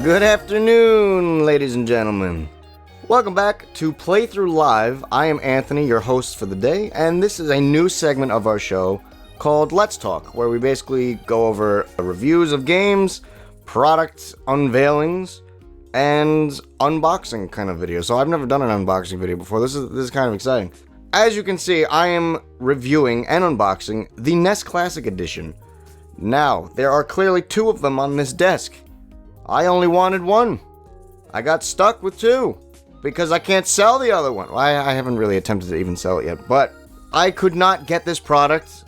Good afternoon, ladies and gentlemen. Welcome back to PlayThru Live. I am Anthony, your host for the day, and this is a new segment of our show called Let's Talk, where we basically go over reviews of games, product unveilings, and unboxing kind of videos. So I've never done an unboxing video before. This is kind of exciting. As you can see, I am reviewing and unboxing the Nes Classic Edition. Now, there are clearly two of them on this desk. I only wanted one. I got stuck with two because I can't sell the other one. I haven't really attempted to even sell it yet, but I could not get this product.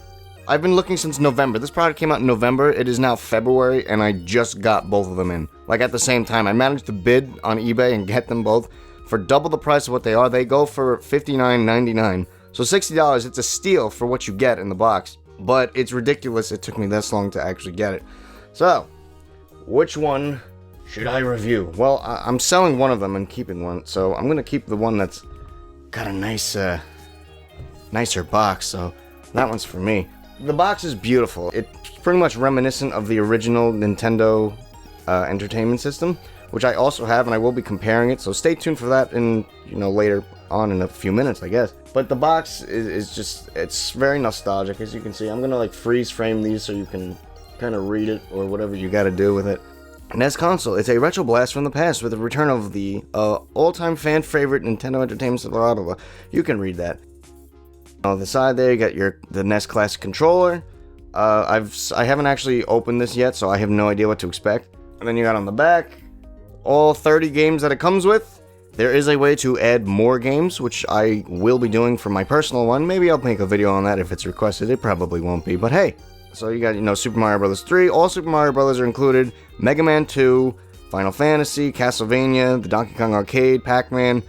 I've been looking since November. This product came out in November. It is now February, and I just got both of them in. Like at the same time. I managed to bid on eBay and get them both for double the price of what they are. They go for $59.99. So $60, it's a steal for what you get in the box. But it's ridiculous it took me this long to actually get it. So, which one should I review? Well, I'm selling one of them and keeping one, so I'm going to keep the one that's got a nicer box, so that one's for me. The box is beautiful. It's pretty much reminiscent of the original Nintendo Entertainment System, which I also have, and I will be comparing it, so stay tuned for that in, later on in a few minutes, I guess. But the box is just, it's very nostalgic, as you can see. I'm going to freeze frame these so you can kind of read it or whatever you got to do with it. NES console. It's a retro blast from the past with the return of the all-time fan favorite Nintendo Entertainment System. Blah, blah, blah. You can read that. On the side there, you got the NES Classic controller. I haven't actually opened this yet, so I have no idea what to expect. And then you got on the back all 30 games that it comes with. There is a way to add more games, which I will be doing for my personal one. Maybe I'll make a video on that if it's requested. It probably won't be, but hey. So you got, Super Mario Bros. 3. All Super Mario Bros. Are included. Mega Man 2, Final Fantasy, Castlevania, the Donkey Kong Arcade, Pac-Man.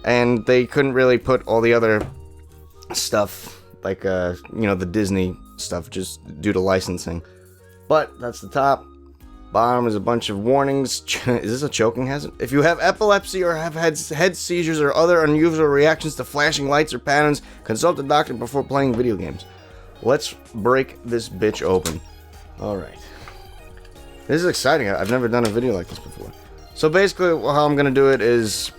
And they couldn't really put all the other stuff, like, the Disney stuff, just due to licensing. But that's the top. Bottom is a bunch of warnings. Is this a choking hazard? If you have epilepsy or have had head seizures or other unusual reactions to flashing lights or patterns, consult a doctor before playing video games. Let's break this bitch open. Alright. This is exciting. I've never done a video like this before. So basically, how I'm going to do it is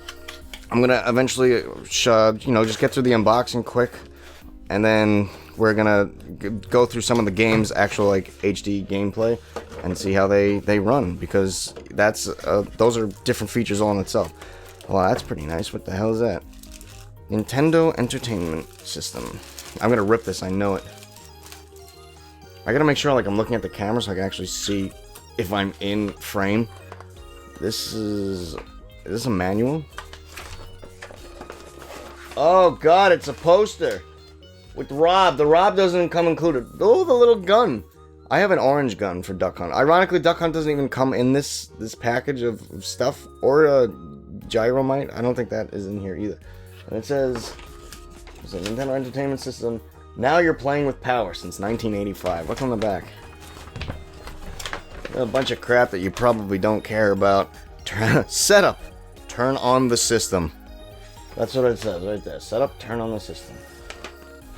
I'm going to eventually, just get through the unboxing quick. And then we're going to go through some of the game's actual, HD gameplay and see how they run. Because those are different features all in itself. Well, that's pretty nice. What the hell is that? Nintendo Entertainment System. I'm going to rip this. I know it. I gotta make sure I'm looking at the camera so I can actually see if I'm in frame. Is this a manual? Oh god, it's a poster with Rob. The Rob doesn't come included. Oh, the little gun. I have an orange gun for Duck Hunt. Ironically, Duck Hunt doesn't even come in this package of stuff, or a Gyromite. I don't think that is in here either. And it says, it's a Nintendo Entertainment System. Now you're playing with power since 1985. What's on the back? A bunch of crap that you probably don't care about. Setup. Turn on the system. That's what it says right there. Setup, turn on the system.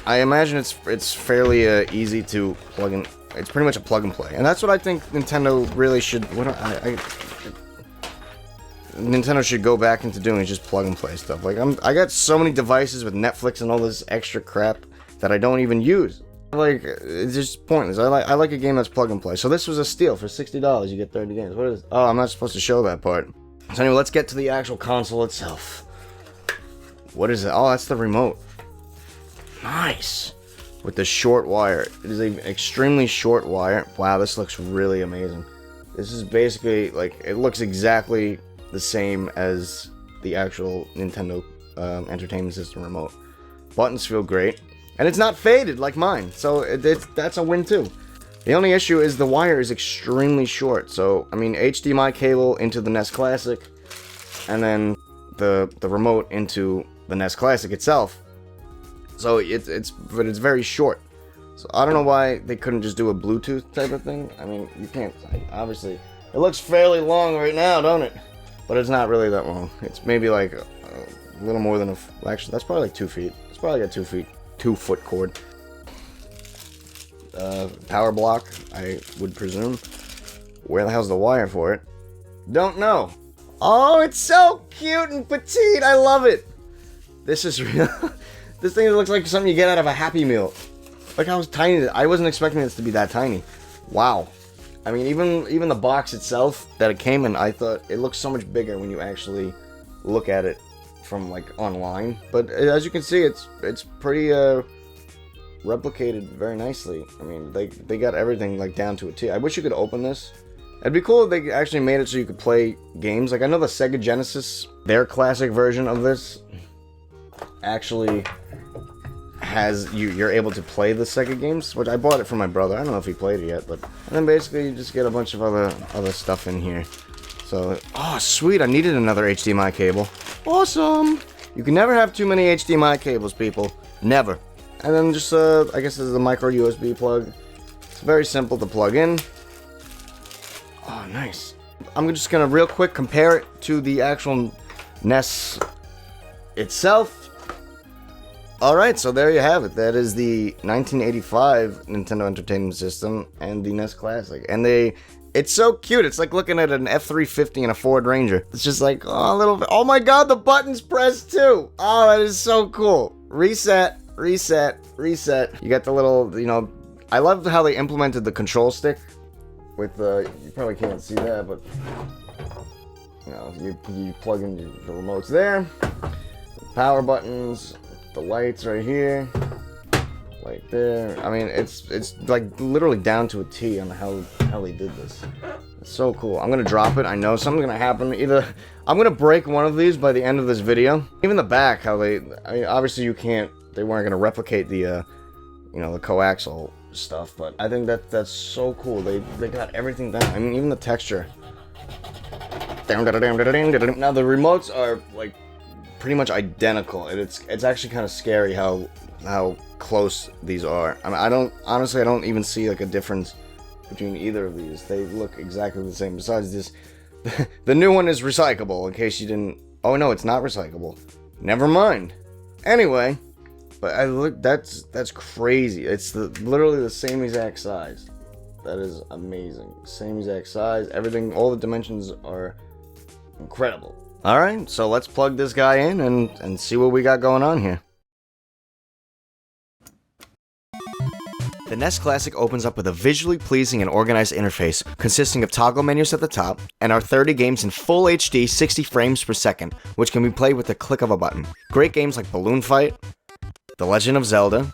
I imagine it's fairly easy to plug in. It's pretty much a plug and play. And that's what I think Nintendo really should... Nintendo should go back into doing, is just plug and play stuff. I got so many devices with Netflix and all this extra crap that I don't even use. It's just pointless. I like a game that's plug and play. So this was a steal. For $60, you get 30 games. What is it? Oh, I'm not supposed to show that part. So anyway, let's get to the actual console itself. What is it? Oh, that's the remote. Nice. With the short wire. It is an extremely short wire. Wow, this looks really amazing. This is basically, it looks exactly the same as the actual Nintendo Entertainment System remote. Buttons feel great. And it's not faded like mine, so that's a win too. The only issue is the wire is extremely short. So, HDMI cable into the NES Classic, and then the remote into the NES Classic itself. So it's very short. So I don't know why they couldn't just do a Bluetooth type of thing. You can't, obviously. It looks fairly long right now, don't it? But it's not really that long. It's maybe a little more than actually, that's probably 2 feet. It's probably got 2 feet. 2-foot cord. Power block, I would presume. Where the hell's the wire for it? Don't know. Oh, it's so cute and petite. I love it. This is real. This thing looks like something you get out of a Happy Meal. Look how tiny. I wasn't expecting this to be that tiny. Wow. I mean, even the box itself that it came in, I thought it looks so much bigger when you actually look at it from like online. But as you can see, it's pretty replicated very nicely. I mean, they got everything like down to a T. I wish you could open this. It'd be cool if they actually made it so you could play games. Like I know the Sega Genesis, their classic version of this actually has you're able to play the Sega games, which I bought it for my brother. I don't know if he played it yet, but and then basically you just get a bunch of other stuff in here. So, oh sweet, I needed another HDMI cable. Awesome! You can never have too many HDMI cables, people. Never. And then just I guess this is a micro USB plug. It's very simple to plug in. Oh, nice. I'm just gonna real quick compare it to the actual NES itself. Alright, so there you have it. That is the 1985 Nintendo Entertainment System and the NES Classic. And it's so cute. It's like looking at an F-350 and a Ford Ranger. It's just like, oh, a little bit. Oh my god, the button's pressed too. Oh, that is so cool. Reset, reset, reset. You got the little, you know, I love how they implemented the control stick with you probably can't see that, but you know, you plug in the remotes there, the power buttons, the lights right here, like there. I mean, it's like literally down to a T on how they did this. It's so cool. I'm gonna drop it. I know something's gonna happen. Either I'm gonna break one of these by the end of this video. Even the back, I mean, obviously you can't. They weren't gonna replicate the, you know, the coaxial stuff, but I think that's so cool. They got everything down. I mean, even the texture. Now the remotes are like pretty much identical, and it's actually kind of scary how close these are. I mean, I don't even see like a difference between either of these. They look exactly the same. Besides this, the new one is recyclable. In case you didn't. Oh no, it's not recyclable. Never mind. Anyway, but I look. That's crazy. It's literally the same exact size. That is amazing. Same exact size. Everything. All the dimensions are incredible. Alright, so let's plug this guy in and see what we got going on here. The NES Classic opens up with a visually pleasing and organized interface consisting of toggle menus at the top and our 30 games in full HD 60 frames per second, which can be played with the click of a button. Great games like Balloon Fight, The Legend of Zelda,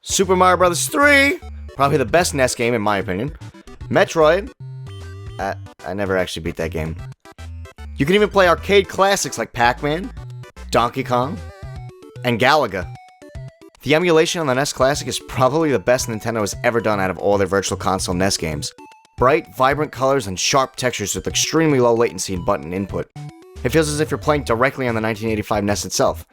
Super Mario Bros. 3, probably the best NES game in my opinion, Metroid, I never actually beat that game. You can even play arcade classics like Pac-Man, Donkey Kong, and Galaga. The emulation on the NES Classic is probably the best Nintendo has ever done out of all their Virtual Console NES games. Bright, vibrant colors and sharp textures with extremely low latency and button input. It feels as if you're playing directly on the 1985 NES itself.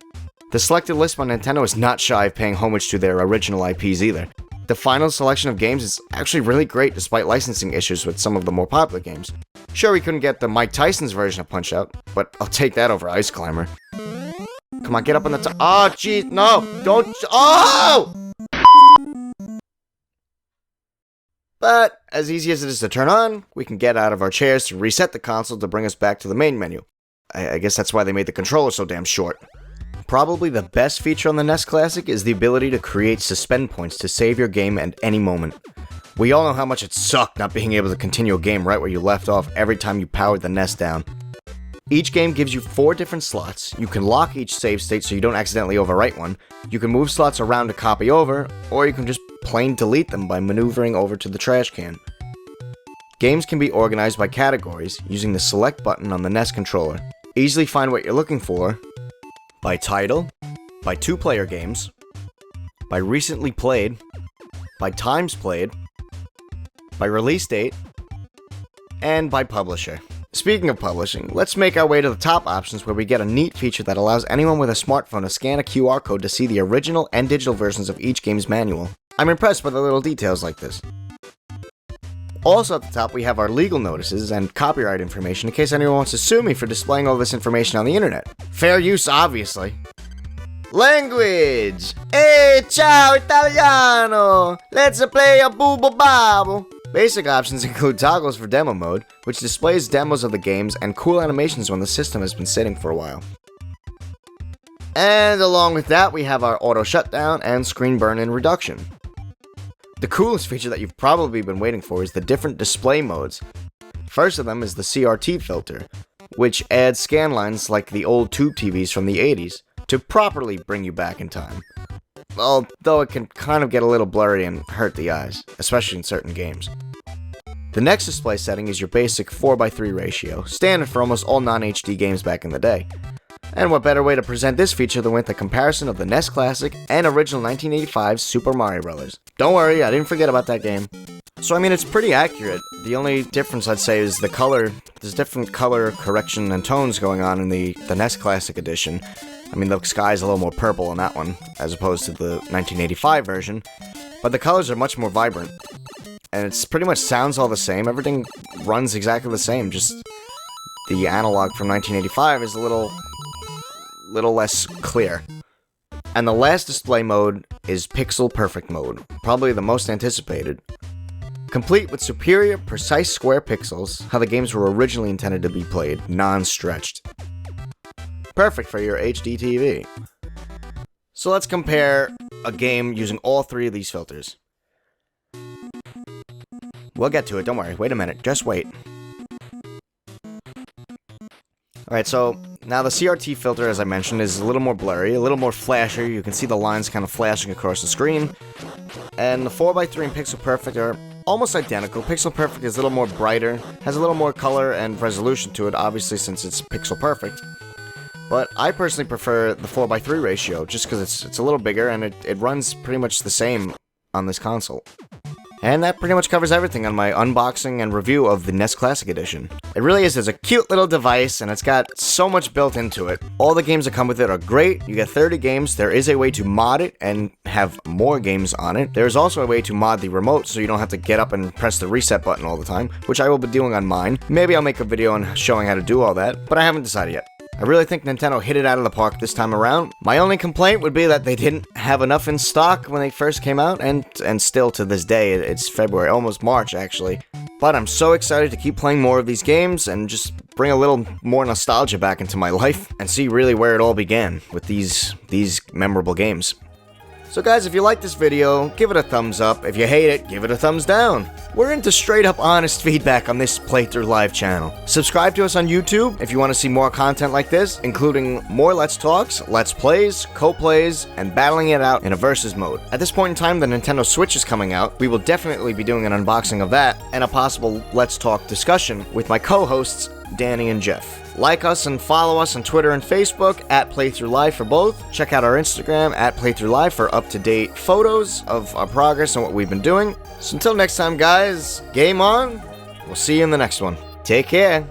The selected list on Nintendo is not shy of paying homage to their original IPs either. The final selection of games is actually really great despite licensing issues with some of the more popular games. Sure, we couldn't get the Mike Tyson's version of Punch-Out, but I'll take that over Ice Climber. Come on, get up on the top. Oh, jeez, no! Don't. Oh! But, as easy as it is to turn on, we can get out of our chairs to reset the console to bring us back to the main menu. I guess that's why they made the controller so damn short. Probably the best feature on the NES Classic is the ability to create suspend points to save your game at any moment. We all know how much it sucked not being able to continue a game right where you left off every time you powered the NES down. Each game gives you 4 different slots. You can lock each save state so you don't accidentally overwrite one. You can move slots around to copy over, or you can just plain delete them by maneuvering over to the trash can. Games can be organized by categories using the select button on the NES controller. Easily find what you're looking for by title, by 2-player games, by recently played, by times played, by release date, and by publisher. Speaking of publishing, let's make our way to the top options where we get a neat feature that allows anyone with a smartphone to scan a QR code to see the original and digital versions of each game's manual. I'm impressed by the little details like this. Also at the top we have our legal notices and copyright information in case anyone wants to sue me for displaying all this information on the internet. Fair use, obviously. Language! Hey, ciao Italiano! Let's play a bubbo babbo! Basic options include toggles for demo mode, which displays demos of the games and cool animations when the system has been sitting for a while. And along with that, we have our auto shutdown and screen burn-in reduction. The coolest feature that you've probably been waiting for is the different display modes. First of them is the CRT filter, which adds scan lines like the old tube TVs from the 80s to properly bring you back in time. Although it can kind of get a little blurry and hurt the eyes, especially in certain games. The next display setting is your basic 4:3 ratio, standard for almost all non-HD games back in the day. And what better way to present this feature than with a comparison of the Nes Classic and original 1985 Super Mario Bros. Don't worry, I didn't forget about that game. So I mean, it's pretty accurate. The only difference I'd say is the color. There's different color correction and tones going on in the Nes Classic Edition. I mean, the sky's a little more purple in that one, as opposed to the 1985 version. But the colors are much more vibrant. And it's pretty much sounds all the same. Everything runs exactly the same, just the analog from 1985 is a little less clear. And the last display mode is Pixel Perfect mode, probably the most anticipated. Complete with superior, precise square pixels, how the games were originally intended to be played, non-stretched. Perfect for your HD TV. So let's compare a game using all three of these filters. We'll get to it, don't worry, wait a minute, just wait. Alright, so now the CRT filter, as I mentioned, is a little more blurry, a little more flashy. You can see the lines kind of flashing across the screen. And the 4:3 and Pixel Perfect are almost identical. Pixel Perfect is a little more brighter, has a little more color and resolution to it, obviously since it's Pixel Perfect. But I personally prefer the 4:3 ratio, just because it's a little bigger and it runs pretty much the same on this console. And that pretty much covers everything on my unboxing and review of the Nes Classic Edition. It really is a cute little device, and it's got so much built into it. All the games that come with it are great. You get 30 games. There is a way to mod it and have more games on it. There is also a way to mod the remote so you don't have to get up and press the reset button all the time, which I will be doing on mine. Maybe I'll make a video on showing how to do all that, but I haven't decided yet. I really think Nintendo hit it out of the park this time around. My only complaint would be that they didn't have enough in stock when they first came out, and still to this day, it's February, almost March actually. But I'm so excited to keep playing more of these games and just bring a little more nostalgia back into my life and see really where it all began with these memorable games. So guys, if you like this video, give it a thumbs up. If you hate it, give it a thumbs down. We're into straight up honest feedback on this PlayThru Live channel. Subscribe to us on YouTube if you want to see more content like this, including more Let's Talks, Let's Plays, co-plays, and battling it out in a versus mode. At this point in time, the Nintendo Switch is coming out. We will definitely be doing an unboxing of that and a possible Let's Talk discussion with my co-hosts, Danny and Jeff. Like us and follow us on Twitter and Facebook at PlayThru Live for both. Check out our Instagram at PlayThru Live for up-to-date photos of our progress and what we've been doing. So until next time, guys, game on. We'll see you in the next one. Take care.